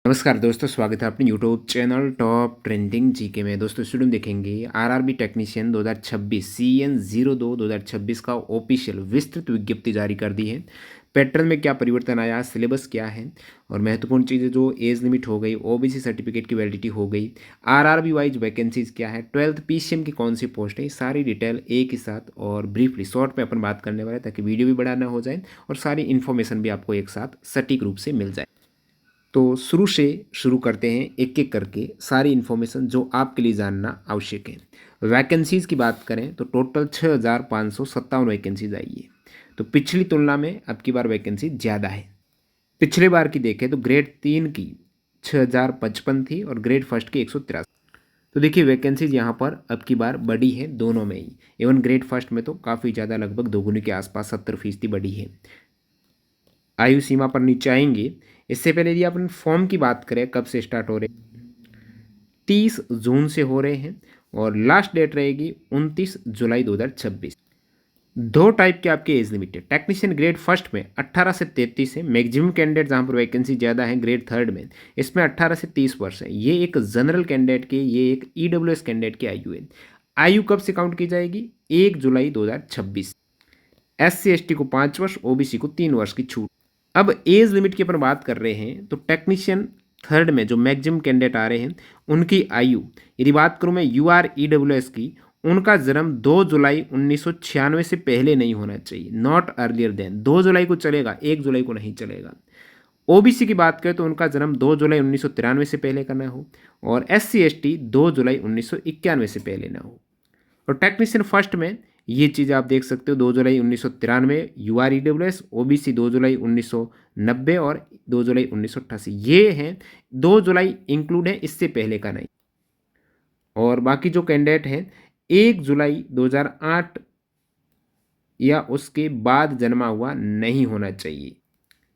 नमस्कार दोस्तों, स्वागत है अपने YouTube channel top trending GK में। दोस्तों स्टूडेंट देखेंगे आरआरबी टेक्नीशियन 2026 CN02 2026 का ऑफिशियल विस्तृत विज्ञप्ति जारी कर दी है। पैटर्न में क्या परिवर्तन आया, सिलेबस क्या है और महत्वपूर्ण चीज़ें जो एज लिमिट हो गई, ओबीसी सर्टिफिकेट की वैलिडिटी हो गई, आरआरबी वाइज वैकेंसीज क्या है, 12th पीसीएम की कौन सी पोस्ट है, सारी डिटेल एक ही साथ और ब्रीफली शॉर्ट में अपन बात करने वाले हैं ताकि वीडियो भी बड़ा ना हो जाए और सारी इन्फॉर्मेशन भी आपको एक साथ सटीक रूप से मिल जाए। तो शुरू से शुरू करते हैं एक एक करके सारी इन्फॉर्मेशन जो आपके लिए जानना आवश्यक है। वैकेंसीज़ की बात करें तो टोटल 6,557 वैकेंसीज आई है। तो पिछली तुलना में अब की बार वैकेंसी ज़्यादा है। पिछले बार की देखें तो ग्रेड 3 की 6,055 थी और ग्रेड फर्स्ट की 183। तो देखिए वैकेंसीज यहाँ पर अब की बार बढ़ी है दोनों में ही। इवन ग्रेड फर्स्ट में तो काफ़ी ज़्यादा, लगभग दोगुनी के आसपास 70% बढ़ी है। आयु सीमा पर नीचे आएंगे। इससे पहले यदि अपन फॉर्म की बात करें कब से स्टार्ट हो रहे, 30 जून से हो रहे हैं और लास्ट डेट रहेगी 29 जुलाई 2026। दो टाइप के आपके एज लिमिट है। टेक्नीशियन ग्रेड फर्स्ट में 18 से 33 है। मैक्सिमम कैंडिडेट जहाँ पर वैकेंसी ज़्यादा है ग्रेड थर्ड में, इसमें 18 से 30 वर्ष है। ये एक जनरल कैंडिडेट के, ये एक ईडब्ल्यूएस कैंडिडेट की आयु है। आयु कब से काउंट की जाएगी? 1 जुलाई 2026। SC/ST को 5 वर्ष, OBC को 3 वर्ष की छूट। अब एज लिमिट की अपन बात कर रहे हैं तो टेक्नीशियन थर्ड में जो मैक्सिमम कैंडिडेट आ रहे हैं उनकी आयु, यदि बात करूं मैं UREWS की, उनका जन्म 2 जुलाई 1996 से पहले नहीं होना चाहिए, नॉट अर्लियर देन। 2 जुलाई को चलेगा, 1 जुलाई को नहीं चलेगा। OBC की बात करें तो उनका जन्म 2 जुलाई 1993 से पहले का ना हो और SC/ST 2 जुलाई 1991 से पहले ना हो। और टेक्नीशियन फर्स्ट में ये चीज़ आप देख सकते हो, 2 जुलाई 1993 UREWS, OBC 2 जुलाई 1990 और 2 जुलाई 1988। ये हैं 2 जुलाई इंक्लूड है, इससे पहले का नहीं। और बाकी जो कैंडिडेट हैं 1 जुलाई 2008 या उसके बाद जन्मा हुआ नहीं होना चाहिए,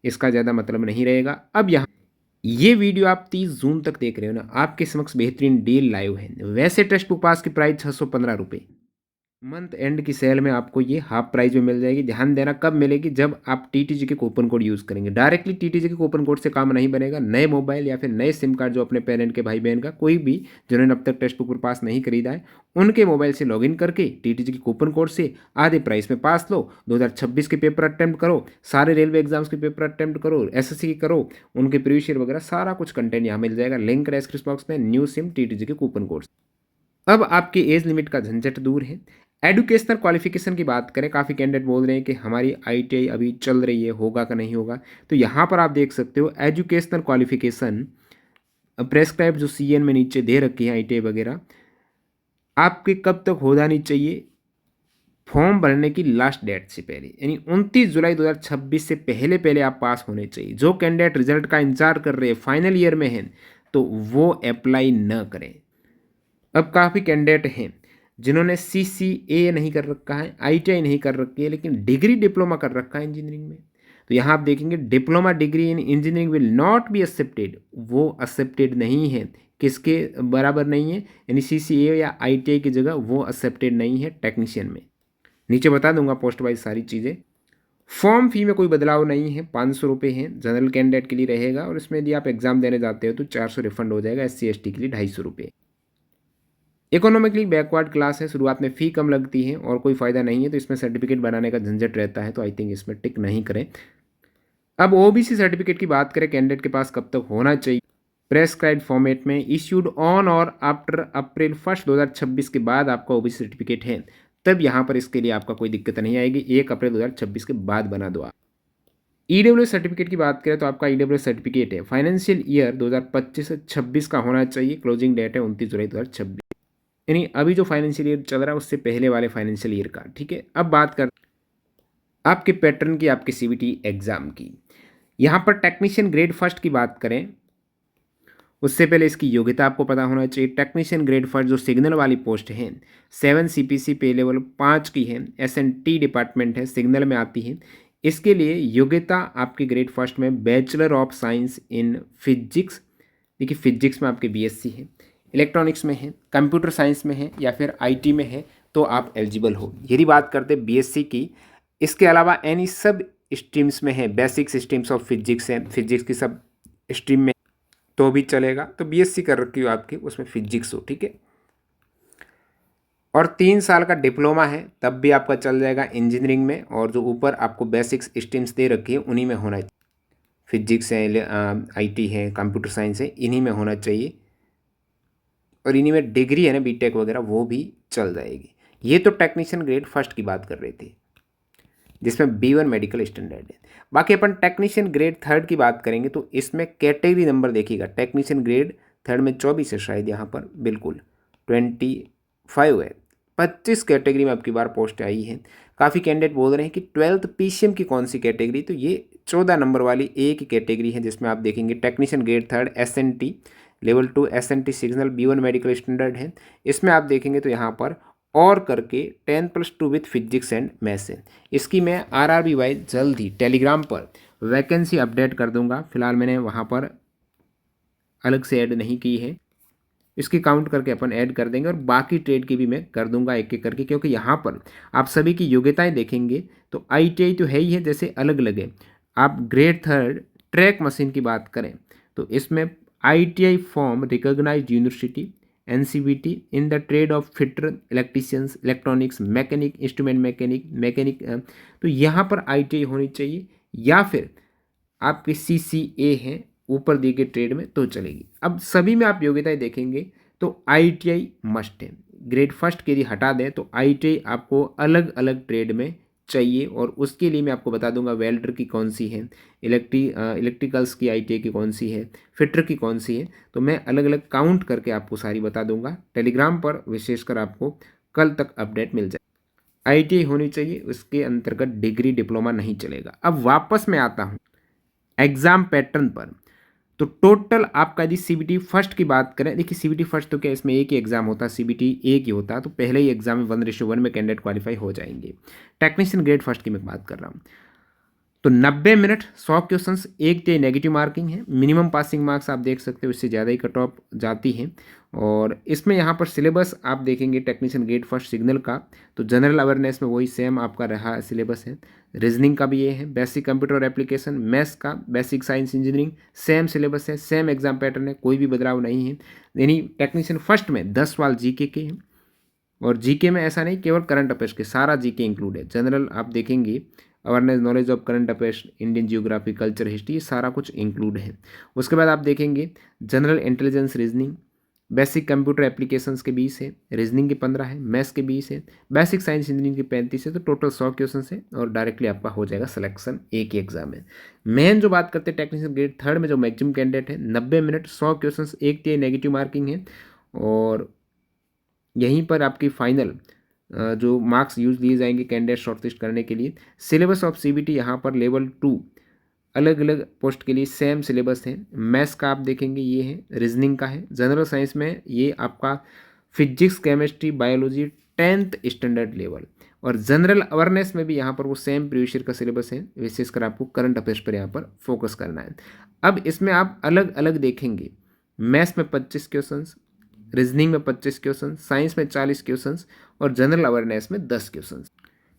इसका ज़्यादा मतलब नहीं रहेगा। अब यहाँ ये वीडियो आप 30 जून तक देख रहे हो ना, आपके समक्ष बेहतरीन डील लाइव है। वैसे टेक्स्ट बुक पास की प्राइस 615 रुपये, मंथ एंड की सेल में आपको ये हाफ प्राइस में मिल जाएगी। ध्यान देना कब मिलेगी, जब आप TTG के कूपन कोड यूज़ करेंगे। डायरेक्टली TTG के कूपन कोड से काम नहीं बनेगा। नए मोबाइल या फिर नए सिम कार्ड जो अपने पेरेंट के भाई बहन का, कोई भी जिन्होंने अब तक टेक्स्ट बुक पास नहीं खरीदा है, उनके मोबाइल से लॉगिन करके TTG के कूपन कोड से आधे प्राइस में पास लो। 2026 के पेपर अटेम्प्ट करो, सारे रेलवे एग्जाम्स के पेपर अटेम्प्ट करो, SSC की करो, उनके प्रीवियस ईयर वगैरह सारा कुछ कंटेंट यहाँ मिल जाएगा। लिंक डिस्क्रिप्शन बॉक्स में, न्यू सिम TTG के कूपन कोड। अब आपके एज लिमिट का झंझट दूर है। एडुकेशनल क्वालिफिकेशन की बात करें, काफ़ी कैंडिडेट बोल रहे हैं कि हमारी ITI अभी चल रही है, होगा का नहीं होगा। तो यहाँ पर आप देख सकते हो एजुकेशनल क्वालिफिकेशन प्रेस्क्राइब जो CN में नीचे दे रखी है ITI वगैरह, आपके कब तक हो जानी चाहिए? फॉर्म भरने की लास्ट डेट से पहले, यानी 29 जुलाई 2026 से पहले पहले आप पास होने चाहिए। जो कैंडिडेट रिजल्ट का इंतजार कर रहे हैं, फाइनल ईयर में हैं, तो वो अप्लाई न करें। अब काफ़ी कैंडिडेट हैं जिन्होंने CCA नहीं कर रखा है, ITI नहीं कर रखी है, लेकिन डिग्री डिप्लोमा कर रखा है इंजीनियरिंग में। तो यहाँ आप देखेंगे diploma degree in engineering will not be accepted, वो एक्सेप्टेड नहीं है। किसके बराबर नहीं है? यानी CCA या ITI की जगह वो एक्सेप्टेड नहीं है टेक्नीशियन में। नीचे बता दूंगा पोस्ट वाइज सारी चीज़ें। फॉर्म फी में कोई बदलाव नहीं है, 500 रुपये हैं, जनरल कैंडिडेट के लिए रहेगा। और इसमें यदि आप एग्जाम देने जाते हो तो 400 रिफंड हो जाएगा। SC/ST के लिए 250 रुपये। इकोनॉमिकली बैकवर्ड क्लास है, शुरुआत में फ़ी कम लगती है और कोई फ़ायदा नहीं है, तो इसमें सर्टिफिकेट बनाने का झंझट रहता है, तो आई थिंक इसमें टिक नहीं करें। अब OBC सर्टिफिकेट की बात करें, कैंडिडेट के पास कब तक होना चाहिए? प्रेस्क्राइब्ड फॉर्मेट में, इश्यूड ऑन और आफ्टर अप्रैल 1 2026 के बाद आपका OBC सर्टिफिकेट है, तब यहाँ पर इसके लिए आपका कोई दिक्कत नहीं आएगी। 1 अप्रैल 2026 के बाद बना दो आप। EWS सर्टिफिकेट की बात करें तो आपका EWS सर्टिफिकेट है फाइनेंशियल ईयर 2025 से 26 का होना चाहिए। क्लोजिंग डेट है 29 जुलाई 2026, यानी अभी जो फाइनेंशियल ईयर चल रहा है उससे पहले वाले फाइनेंशियल ईयर का। ठीक है, अब बात कर आपके पैटर्न की, आपके CVT एग्जाम की। यहाँ पर टेक्नीशियन ग्रेड फर्स्ट की बात करें, उससे पहले इसकी योग्यता आपको पता होना चाहिए। टेक्नीशियन ग्रेड फर्स्ट जो सिग्नल वाली पोस्ट है, 7 CPC पे लेवल 5 की है, SNT डिपार्टमेंट है, सिग्नल में आती है। इसके लिए योग्यता आपकी ग्रेड फर्स्ट में bachelor of science in physics, देखिए फिजिक्स में आपके BSc है, इलेक्ट्रॉनिक्स में है, कंप्यूटर साइंस में है या फिर IT में है, तो आप एलिजिबल हो। यदि बात करते BSc की, इसके अलावा एनी सब स्ट्रीम्स में है, बेसिक्स स्ट्रीम्स ऑफ फिजिक्स है, फिजिक्स की सब स्ट्रीम में तो भी चलेगा। तो बीएससी कर रखी हो आपकी, उसमें फिजिक्स हो, ठीक है। और 3 साल का डिप्लोमा है तब भी आपका चल जाएगा इंजीनियरिंग में। और जो ऊपर आपको बेसिक्स स्ट्रीम्स दे रखी है उन्हीं में होना चाहिए, फिजिक्स है, आईटी है, कंप्यूटर साइंस है, इन्हीं में होना चाहिए। और इन्हीं में डिग्री है ना बीटेक वगैरह, वो भी चल जाएगी। ये तो टेक्नीशियन ग्रेड फर्स्ट की बात कर रहे थे, जिसमें B1 मेडिकल स्टैंडर्ड है। बाकी अपन टेक्नीशियन ग्रेड थर्ड की बात करेंगे तो इसमें कैटेगरी नंबर देखिएगा, टेक्नीशियन ग्रेड थर्ड में 24 है शायद, यहाँ पर बिल्कुल 25 है। 25 कैटेगरी में अब की बार पोस्ट आई है। काफ़ी कैंडिडेट बोल रहे हैं कि 12th PCM की कौन सी कैटेगरी, तो ये 14 नंबर वाली एक ही कैटेगरी है, जिसमें आप देखेंगे technician grade third SNT level 2 SNT signal B1 medical standard है। इसमें आप देखेंगे तो यहाँ पर और करके 10+2 विथ फिजिक्स एंड मैथ्स है। इसकी मैं RRB वाइज जल्द ही टेलीग्राम पर वैकेंसी अपडेट कर दूंगा। फिलहाल मैंने वहाँ पर अलग से ऐड नहीं की है, इसकी काउंट करके अपन ऐड कर देंगे। और बाकी ट्रेड की भी मैं कर दूंगा एक एक करके, क्योंकि यहाँ पर आप सभी की योग्यताएं देखेंगे तो ITI तो है ही है, जैसे अलग अलग है। आप ग्रेड थर्ड ट्रैक मशीन की बात करें तो इसमें ITI from recognised university NCVT in the trade of fitter, electricians, electronics, mechanic, instrument mechanic, तो यहाँ पर ITI होनी चाहिए। या फिर आपके CCA हैं ऊपर दिए गए ट्रेड में तो चलेगी। अब सभी में आप योग्यताएं देखेंगे तो ITI मस्ट है। ग्रेड फर्स्ट के यदि हटा दें तो ITI आपको अलग अलग ट्रेड में चाहिए। और उसके लिए मैं आपको बता दूंगा वेल्डर की कौन सी है, इलेक्ट्रिकल्स की ITI की कौन सी है, फिटर की कौन सी है, तो मैं अलग अलग काउंट करके आपको सारी बता दूंगा। टेलीग्राम पर विशेषकर आपको कल तक अपडेट मिल जाए। ITI होनी चाहिए, उसके अंतर्गत डिग्री डिप्लोमा नहीं चलेगा। अब वापस मैं आता हूँ एग्जाम पैटर्न पर। तो टोटल आपका यदि CBT फर्स्ट की बात करें, देखिए CBT फर्स्ट तो क्या इसमें एक ही एग्जाम होता है, CBT एक ही होता है, तो पहले ही एग्जाम में 1:1 में कैंडिडेट क्वालिफाई हो जाएंगे। टेक्नीशियन ग्रेड फर्स्ट की मैं बात कर रहा हूँ। तो 90 मिनट 100 क्वेश्चंस, एक तो नेगेटिव मार्किंग है, मिनिमम पासिंग मार्क्स आप देख सकते हो, इससे ज़्यादा ही कट ऑफ जाती है। और इसमें यहाँ पर सिलेबस आप देखेंगे टेक्नीशियन ग्रेड फर्स्ट सिग्नल का, तो जनरल अवेयरनेस में वही सेम आपका रहा सिलेबस है। रीजनिंग का भी ये है, बेसिक कंप्यूटर और एप्लीकेशन, मैथ्स का, basic science engineering, same syllabus है, सेम एग्जाम पैटर्न है, कोई भी बदलाव नहीं है। यानी टेक्नीशियन फर्स्ट में 10 सवाल GK के हैं। और GK में ऐसा नहीं केवल करंट अफेयर्स के, सारा GK इंक्लूड है। जनरल आप देखेंगे awareness, knowledge of current affairs, Indian geography, culture, history, सारा कुछ इंक्लूड है। उसके बाद आप देखेंगे general intelligence, reasoning, basic computer applications के 20 है, रीजनिंग के 15 है, मैथ्स के 20 है, बेसिक साइंस इंजीनियरिंग के 35 है। तो टोटल 100 क्वेश्चन है और डायरेक्टली आपका हो जाएगा सिलेक्शन एक ही एग्जाम में। मेन जो बात करते हैं टेक्नीशियन ग्रेड थर्ड में जो मैक्सिमम कैंडिडेट है 90 मिनट 100 क्वेश्चन, एक तो नेगेटिव मार्किंग है। और यहीं पर आपकी फाइनल जो मार्क्स यूज दिए जाएंगे कैंडिडेट शॉर्टलिस्ट करने के लिए। सिलेबस ऑफ CBT यहाँ पर लेवल 2 अलग अलग पोस्ट के लिए सेम सिलेबस है। मैथ्स का आप देखेंगे ये है, रीजनिंग का है, जनरल साइंस में ये आपका physics, chemistry, biology 10th standard level. और जनरल अवेयरनेस में भी यहाँ पर वो सेम प्रीवियस ईयर का सिलेबस है, विशेषकर आपको करंट अफेयर्स पर यहाँ पर फोकस करना है। अब इसमें आप अलग अलग देखेंगे, मैथ्स में 25 क्वेश्चन, रीजनिंग में 25 क्वेश्चन, साइंस में 40 क्वेश्चन और जनरल अवेयरनेस में 10 क्वेश्चन।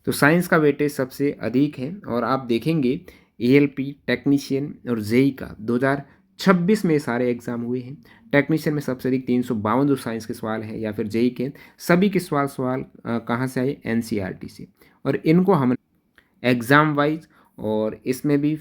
तो साइंस का वेटेज सबसे अधिक है। और आप देखेंगे ALP, टेक्नीशियन और JEE का 2026 में सारे एग्जाम हुए हैं। टेक्नीशियन में सबसे अधिक 352 जो साइंस के सवाल हैं, या फिर JEE के सभी के सवाल कहाँ से आए, NCERT से। और इनको हम एग्ज़ाम वाइज और इसमें भी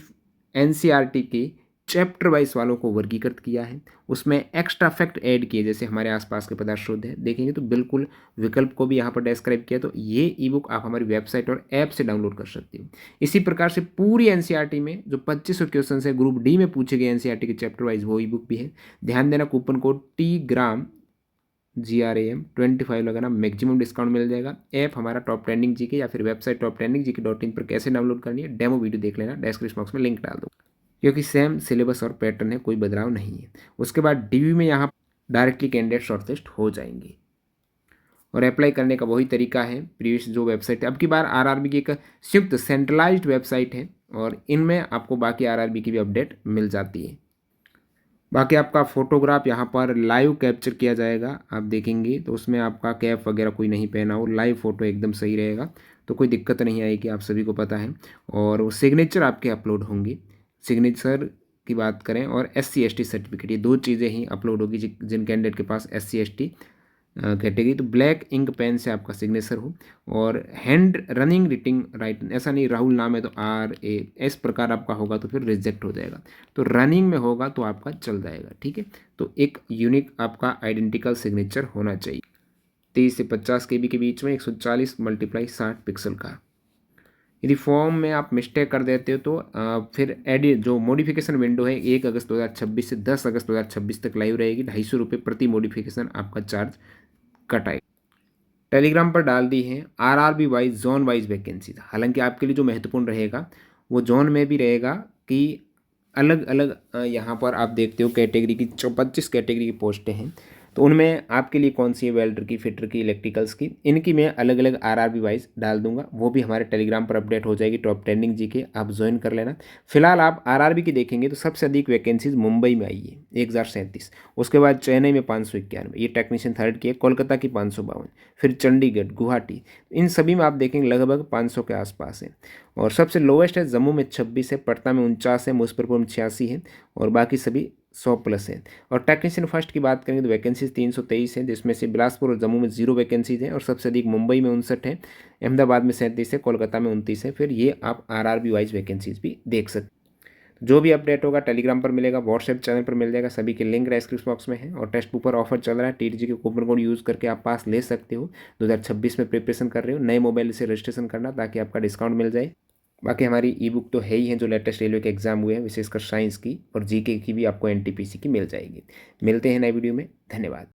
NCERT के चैप्टर वाइज वालों को वर्गीकृत किया है। उसमें एक्स्ट्रा फैक्ट ऐड किए, जैसे हमारे आसपास के पदार्थ शुद्ध है देखेंगे तो बिल्कुल विकल्प को भी यहाँ पर डिस्क्राइब किया। तो ये ई-बुक आप हमारी वेबसाइट और ऐप से डाउनलोड कर सकते हो। इसी प्रकार से पूरी NCERT में जो 2500 क्वेश्चन है ग्रुप D में पूछे गए NCERT के चैप्टर वाइज, वो ई-बुक भी है। ध्यान देना, कूपन कोड TGRAM 25 लगाना, मैक्सिमम डिस्काउंट मिल जाएगा। ऐप हमारा टॉप ट्रेंडिंग GK या फिर वेबसाइट toptrendinggk.in पर कैसे डाउनलोड करनी है डेमो वीडियो देख लेना, डिस्क्रिप्शन बॉक्स में लिंक डाल दो, क्योंकि सेम सिलेबस और पैटर्न है, कोई बदलाव नहीं है। उसके बाद DV में यहाँ डायरेक्टली कैंडिडेट शॉर्टलिस्ट हो जाएंगे। और अप्लाई करने का वही तरीका है प्रीवियस जो वेबसाइट है। अब की बार RRB की एक संयुक्त सेंट्रलाइज्ड वेबसाइट है और इनमें आपको बाकी RRB की भी अपडेट मिल जाती है। बाकी आपका फ़ोटोग्राफ यहाँ पर लाइव कैप्चर किया जाएगा, आप देखेंगे तो उसमें आपका कैप वगैरह कोई नहीं पहना हो, लाइव फ़ोटो एकदम सही रहेगा, तो कोई दिक्कत नहीं आएगी, आप सभी को पता है। और वो सिग्नेचर आपके अपलोड होंगे, सिग्नेचर की बात करें और SC/ST सर्टिफिकेट, ये 2 चीज़ें ही अपलोड होगी जिन कैंडिडेट के पास SC/ST कैटेगरी। तो ब्लैक इंक पेन से आपका सिग्नेचर हो और हैंड रनिंग रिटिंग राइट, ऐसा नहीं राहुल नाम है तो RA इस प्रकार आपका होगा तो फिर रिजेक्ट हो जाएगा। तो रनिंग में होगा तो आपका चल जाएगा, ठीक है। तो एक यूनिक आपका आइडेंटिकल सिग्नेचर होना चाहिए। 30 से 50 KB के बीच में 140 × 60 पिक्सल का। यदि फॉर्म में आप मिस्टेक कर देते हो तो फिर एडिट जो मॉडिफिकेशन विंडो है 1 अगस्त 2026 से 10 अगस्त 2026 तक लाइव रहेगी। 250 रुपये प्रति मॉडिफिकेशन आपका चार्ज कटाएगा। टेलीग्राम पर डाल दी है RRB wise zone wise vacancies. हालांकि आपके लिए जो महत्वपूर्ण रहेगा वो जोन में भी रहेगा कि अलग अलग यहाँ पर आप देखते हो कैटेगरी की 25 कैटेगरी की पोस्टें हैं, तो उनमें आपके लिए कौन सी है, वेल्डर की, फिटर की, इलेक्ट्रिकल्स की, इनकी मैं अलग अलग RRB वाइज डाल दूंगा। वो भी हमारे टेलीग्राम पर अपडेट हो जाएगी। टॉप ट्रेंडिंग जीके आप ज्वाइन कर लेना। फिलहाल आप RRB की देखेंगे तो सबसे अधिक वैकेंसीज मुंबई में आई है 1037, उसके बाद चेन्नई में 591, ये टेक्नीशियन थर्ड की है, कोलकाता की 552, फिर चंडीगढ़, गुवाहाटी, इन सभी में आप देखेंगे लगभग 500 के आसपास है। और सबसे लोवेस्ट है जम्मू में 26 है, पटना में 49 है, मुजफ्फरपुर में 86 है और बाकी सभी 100+ है। और टेक्नीशियन फर्स्ट की बात करेंगे तो वैकेंसीज 323 है, जिसमें से बिलासपुर और जम्मू में 0 वैकेंसीज है और सबसे अधिक मुंबई में 59 है, अहमदाबाद में 37 है, कोलकाता में 29 है। फिर ये आप RRB वाइज वैकेंसीज भी देख सकते हैं। जो भी अपडेट होगा टेलीग्राम पर मिलेगा, व्हाट्सएप चैनल पर मिल जाएगा, सभी के लिंक डिस्क्रिप्शन बॉक्स में है। और टेस्ट बुक पर ऑफर चल रहा है, TTG के कूपन कोड यूज़ करके आप पास ले सकते हो। 2026 में प्रिपरेशन कर रहे हो, नए मोबाइल से रजिस्ट्रेशन करना ताकि आपका डिस्काउंट मिल जाए। बाकी हमारी ई-बुक तो है ही है, जो लेटेस्ट रेलवे के एग्जाम हुए हैं विशेषकर साइंस की और GK की भी आपको NTPC की मिल जाएगी। मिलते हैं नए वीडियो में, धन्यवाद।